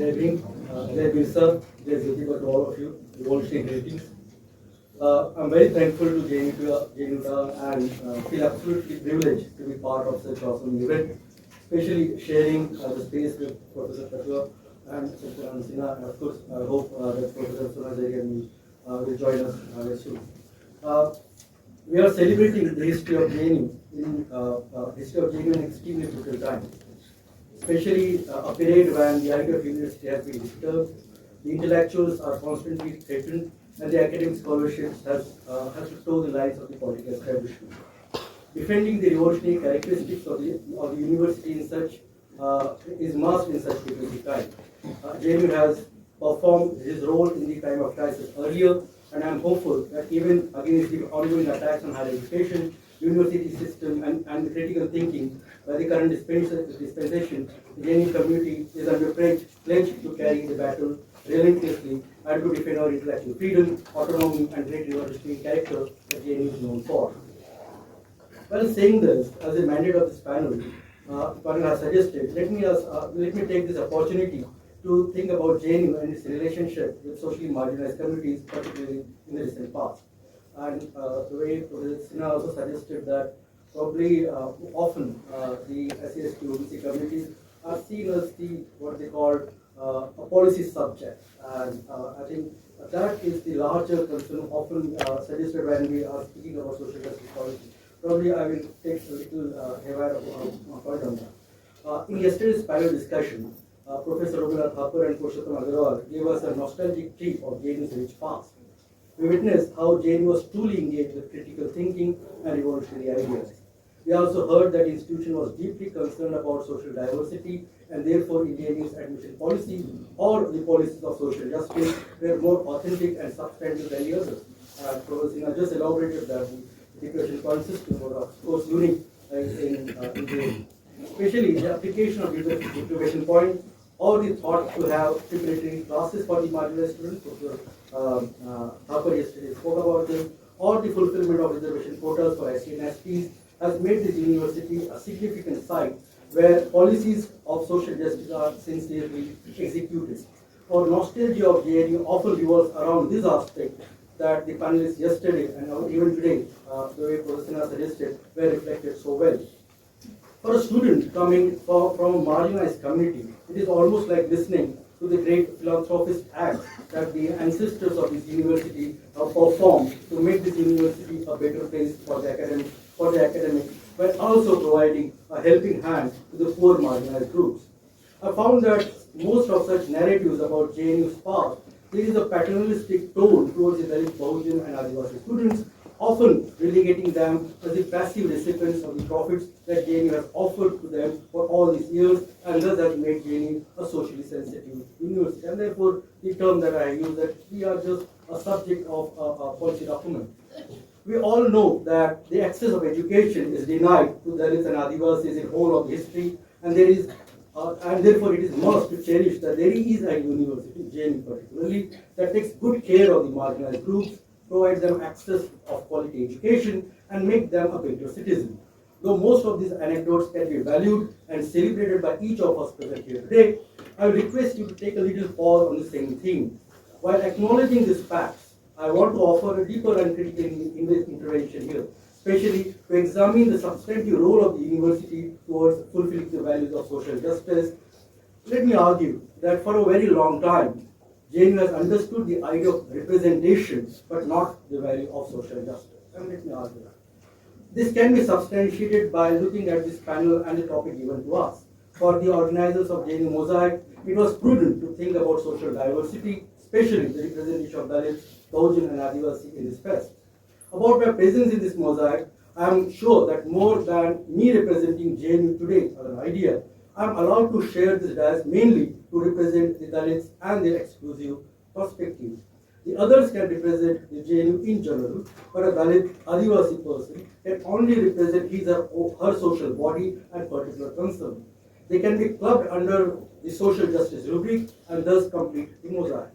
Jai Bhim, Jai Birsa, Jai Jyotiba to all of you. Revolutionary greetings. I'm very thankful to JNUTA and feel absolutely privileged to be part of such awesome event, especially sharing the space with Professor Pachuau and Sachidananda Sinha, and of course I hope that Professor Sonajharia will join us very soon. We are celebrating the history of JNU in an extremely brutal time, especially a period when the idea of university has been disturbed, the intellectuals are constantly threatened, and the academic scholarships has to toe the lines of the political establishment. Defending the revolutionary characteristics of the university in such is must in such difficult time. JNU has performed his role in the time of crisis earlier, and I am hopeful that even against the ongoing attacks on higher education, university system, and the critical thinking by the current dispensation, the JNU community is under pledge to carry the battle relentlessly and to defend our intellectual freedom, autonomy, and great revolutionary character that JNU is known for. While saying this, as a mandate of this panel has suggested, let me take this opportunity to think about JNU and its relationship with socially marginalized communities, particularly in the recent past. And the way Professor Sinha also suggested that probably often the SCST OBC communities are seen as what they call a policy subject, and I think that is the larger concern often suggested when we are speaking about social justice policy. Probably I will take a little hair point on that. In yesterday's panel discussion, Professor Robinath Thapar and Purushottam Agarwal gave us a nostalgic trip of JNU's rich past. We witnessed how JNU was truly engaged with critical thinking and revolutionary ideas. We also heard that the institution was deeply concerned about social diversity, and therefore JNU's admission policy or the policies of social justice were more authentic and substantive than the others. Professor Sinha just elaborated that the declaration point system was of course unique in JNU. Especially the application of declaration point or the thought to have preparatory classes for the marginalized students. Professor Thapar yesterday spoke about this, or the fulfillment of reservation quotas for SC and STs has made this university a significant site where policies of social justice are sincerely executed. Our nostalgia of JNU often revolves around this aspect that the panelists yesterday and even today, the way Professor Sinha suggested, were reflected so well. For a student coming from a marginalized community, it is almost like listening to the great philanthropist acts that the ancestors of this university have performed to make this university a better place for the academic, but also providing a helping hand to the poor marginalized groups. I found that most of such narratives about JNU's past, there is a paternalistic tone towards the Dalit, Bahujan, and Adivasi students, often relegating them as the passive recipients of the profits that JNU has offered to them for all these years, and thus has made JNU a socially sensitive university. And therefore, the term that I use, that we are just a subject of a policy document. We all know that the access of education is denied to Dalits and Adivasis in whole of history, and and therefore it is must to cherish that there is a university, JNU particularly, that takes good care of the marginalized groups, provide them access of quality education, and make them a better citizen. Though most of these anecdotes can be valued and celebrated by each of us present here today, I will request you to take a little pause on the same theme. While acknowledging these facts, I want to offer a deeper and critical intervention here, especially to examine the substantive role of the university towards fulfilling the values of social justice. Let me argue that for a very long time, JNU has understood the idea of representation, but not the value of social justice. And let me argue that. This can be substantiated by looking at this panel and the topic given to us. For the organizers of JNU MOSAIC, it was prudent to think about social diversity, especially the representation of Dalits, Bahujan, and Adivasi in this fest. About my presence in this MOSAIC, I am sure that more than me representing JNU today as an idea, I am allowed to share this dais mainly to represent the Dalits and their exclusive perspectives. The others can represent the JNU in general, but a Dalit Adivasi person can only represent his or her social body and particular concern. They can be clubbed under the social justice rubric and thus complete the mosaic.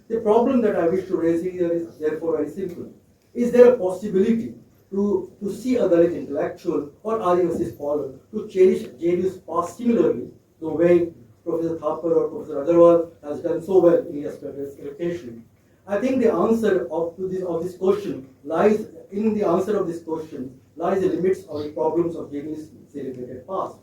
The problem that I wish to raise here is therefore very simple. Is there a possibility to see a Dalit intellectual or Adivasi scholar to cherish JNU's past similarly, the way Professor Thapar or Professor Agarwal has done so well in yesterday's education. I think the answer of this question lies in the answer of this question lies the limits of the problems of JNU's celebrated past.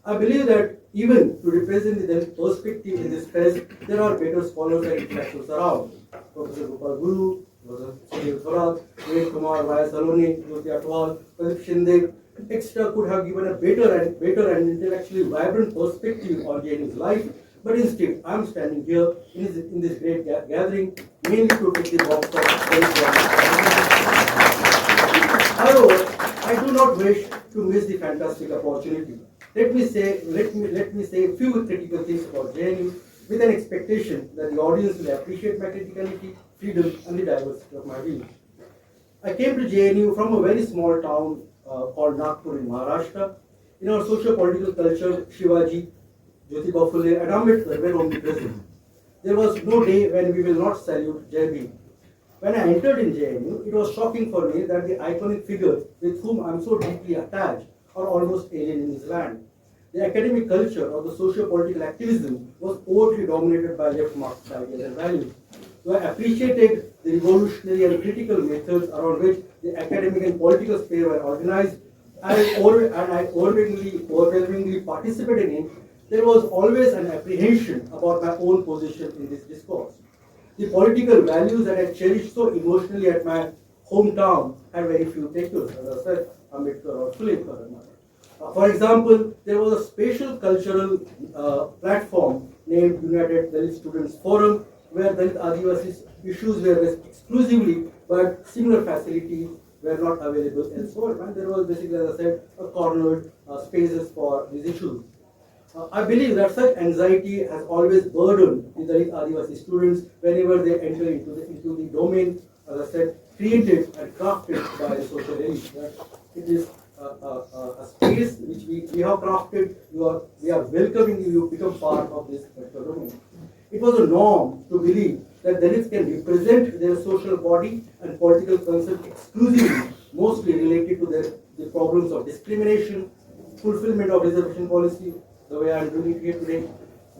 I believe that even to represent the perspective in this phase, there are better scholars and intellectuals around. Professor Gopal Guru, Professor Sunil Thorat, Ved Kumar, Vaya Saloni, JNUTA Adda, Pradeep Shinde, etc. could have given a better and intellectually vibrant perspective on JNU's life. But instead, I am standing here in this great gathering mainly to take the box of However, I do not wish to miss the fantastic opportunity. Let me say a few critical things about JNU with an expectation that the audience will appreciate my criticality, freedom, and the diversity of my views. I came to JNU from a very small town called Nagpur in Maharashtra. In our socio-political culture, Shivaji, Jyotiba Phule, and Ambedkar were omnipresent. There was no day when we will not salute Jai Bhim. When I entered in JNU, it was shocking for me that the iconic figures with whom I am so deeply attached are almost alien in this land. The academic culture of the socio-political activism was overtly dominated by left-Marxist ideas and values. So I appreciated the revolutionary and critical methods around which the academic and political sphere were organized, and I overwhelmingly participated in. There was always an apprehension about my own position in this discourse. The political values that I cherished so emotionally at my hometown had very few takers, as I said, Ambedkar or Phule for that matter. For example, there was a spatial cultural platform named United Dalit Students Forum, where Dalit Adivasi issues were raised exclusively, but similar facilities were not available elsewhere. And there was basically, as I said, a cornered spaces for these issues. I believe that such anxiety has always burdened the Dalit Adivasi students whenever they enter into the domain, as I said, created and crafted by the social elite. It is a space which we have crafted. We are welcoming you to become part of this domain. It was a norm to believe that Dalits can represent their social body and political concerns exclusively, mostly related to the problems of discrimination, fulfillment of reservation policy, the way I am doing it here today,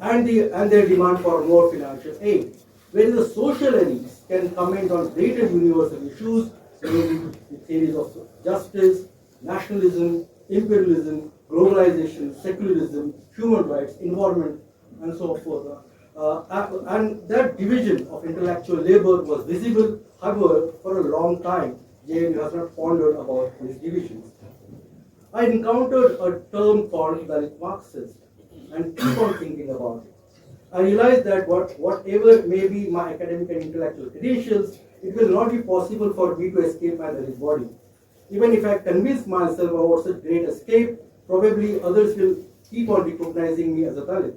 and their demand for more financial aid. Whereas the social elites can comment on greater universal issues, namely the theories of justice, nationalism, imperialism, globalization, secularism, human rights, environment, and so forth. And that division of intellectual labor was visible. However, for a long time, JNU has not pondered about these divisions. I encountered a term called Dalit Marxist and keep on thinking about it. I realized that whatever may be my academic and intellectual credentials, it will not be possible for me to escape my Dalit body. Even if I convince myself about such great escape, probably others will keep on recognizing me as a Dalit.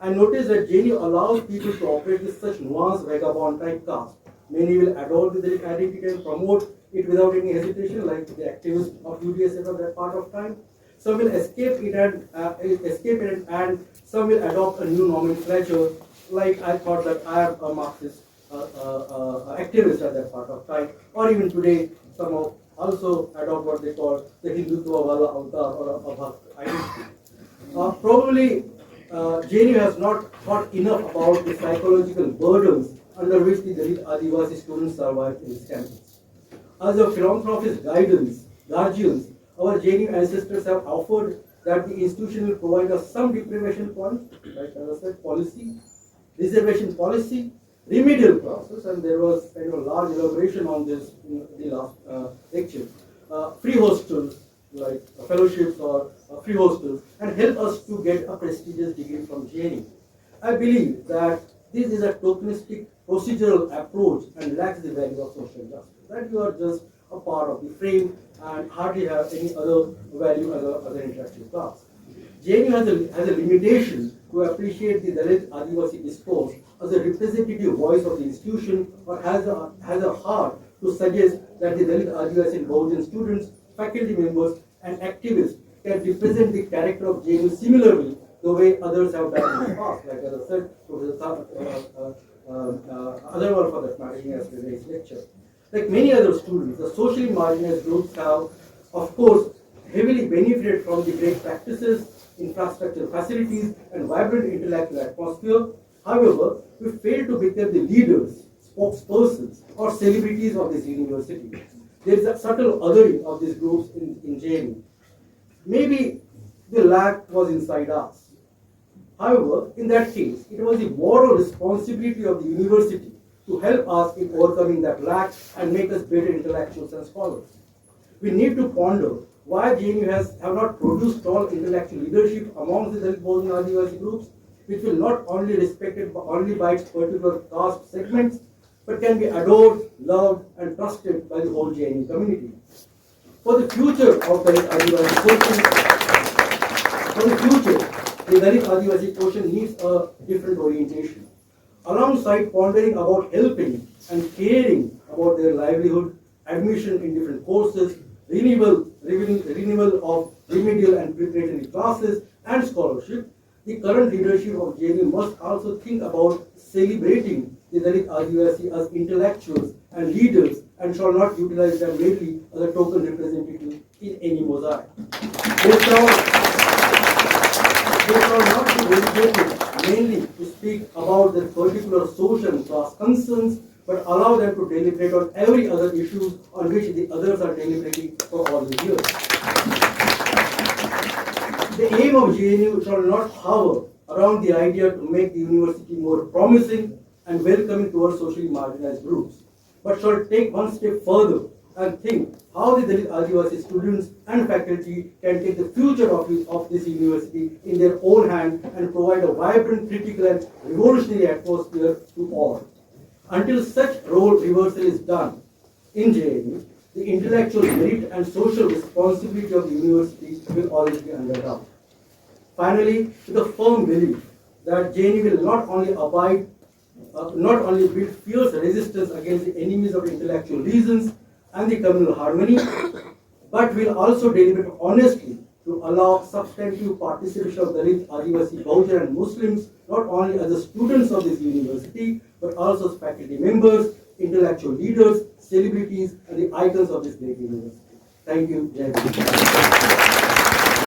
I noticed that JNU allows people to operate with such nuanced vagabond typecast. Many will adopt the Dalit identity and promote it without any hesitation, like the activists of UDSF at that part of time. Some will escape it and some will adopt a new nomenclature, like I thought that I am a Marxist activist at that part of time, or even today, some of also adopt what they call the Hindutva Wala Avatar or a Bhakt identity. Probably JNU has not thought enough about the psychological burdens under which the Dalit Adivasi students survive in this campus. As a philanthropist guardians, our JNU ancestors have offered that the institution will provide us some deprivation points, like as I said, policy, reservation policy, remedial process, and there was kind of a large elaboration on this in the last lecture. Free hostels, like fellowships or free hostels, and help us to get a prestigious degree from JNU. I believe that this is a tokenistic procedural approach and lacks the value of social justice. That you are just a part of the frame and hardly have any other value as an interactive class. JNU has a limitation to appreciate the Dalit Adivasi discourse as a representative voice of the institution, or has a heart to suggest that the Dalit Adivasi and Bahujan students, faculty members, and activists can represent the character of JNU similarly the way others have done in the past, like as I said, other one for that matter in yesterday's lecture. Like many other students, the socially marginalized groups have, of course, heavily benefited from the great practices infrastructure facilities, and vibrant intellectual atmosphere. However, we fail to become the leaders, spokespersons, or celebrities of this university. There is a subtle othering of these groups in JNU. Maybe the lack was inside us. However, in that case, it was the moral responsibility of the university to help us in overcoming that lack and make us better intellectuals and scholars. We need to ponder why JNU have not produced tall intellectual leadership among the Dalit Bahujana Adivasi groups, which will not only respected only by its particular caste segments, but can be adored, loved, and trusted by the whole JNU community. For the future of Dalit Adivasi the Dalit Adivasi quotient needs a different orientation. Alongside pondering about helping and caring about their livelihood, admission in different courses, renewal of remedial and preparatory classes, and scholarship, the current leadership of JNU must also think about celebrating the Dalit Adivasi as intellectuals and leaders and shall not utilize them merely as a token representative in any mosaic. They shall not be relegated mainly to speak about their particular social and class concerns, but allow them to deliberate on every other issue on which the others are deliberating for all the years. The aim of JNU shall not hover around the idea to make the university more promising and welcoming towards socially marginalized groups, but shall take one step further and think how the Dalit Adivasi students and faculty can take the future of this university in their own hand and provide a vibrant, critical, and revolutionary atmosphere to all. Until such role reversal is done in JNU, the intellectual merit and social responsibility of the university will always be under doubt. Finally, with a firm belief that JNU will not only build fierce resistance against the enemies of intellectual reasons and the communal harmony, but will also deliberate honestly to allow substantive participation of Dalit, Adivasi, Bahujana, and Muslims not only as the students of this university, but also as faculty members, intellectual leaders, celebrities, and the icons of this great university. Thank you. Jai Hind.